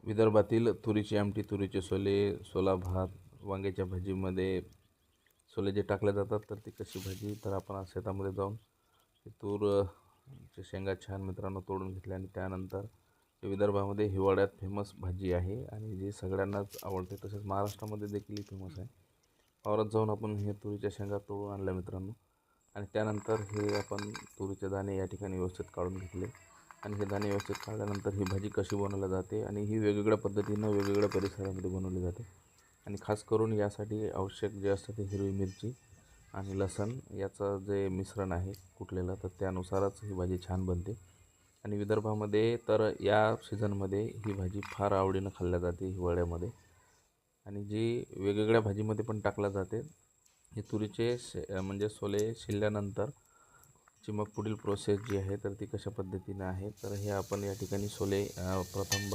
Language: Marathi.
विदर्भातील तुरीची आमटी, तुरीचे सोले, सोला भात, वांग्याच्या भाजीमध्ये सोले जे टाकले जातात तर ती कशी भाजी, तर आपण आज शेतामध्ये जाऊन चे शेंगा छान मित्रांनो तोडून घेतल्या आणि त्यानंतर विदर्भामध्ये हिवाळ्यात फेमस भाजी आहे आणि जी सगळ्यांनाच आवडते, तसेच महाराष्ट्रामध्ये देखील ही फेमस आहे. वावरात जाऊन आपण हे तुरीच्या शेंगा तोडून आणल्या मित्रांनो आणि त्यानंतर हे आपण तुरीचे दाणे या ठिकाणी व्यवस्थित काढून घेतले आणि हे दाणे व्यवस्थित काढल्यानंतर ही भाजी कशी बनवली जाते आणि ही वेगवेगळ्या पद्धतीनं वेगवेगळ्या परिसरामध्ये बनवली जाते आणि खास करून यासाठी आवश्यक जे असतं ते हिरवी मिरची आणि लसूण याचं जे मिश्रण आहे कुटलेलं, तर त्यानुसारच ही भाजी छान बनते. आणि विदर्भामध्ये तर या सीझनमध्ये ही भाजी फार आवडीनं खाल्ल्या जाते हिवाळ्यामध्ये आणि जी वेगवेगळ्या भाजीमध्ये पण टाकल्या जाते. हे तुरीचे म्हणजे सोले शिजल्यानंतर ची मग पुढील प्रोसेस जी आहे तर ती कशा पद्धतीने आहे, तर हे आपण या ठिकाणी सोले प्रथम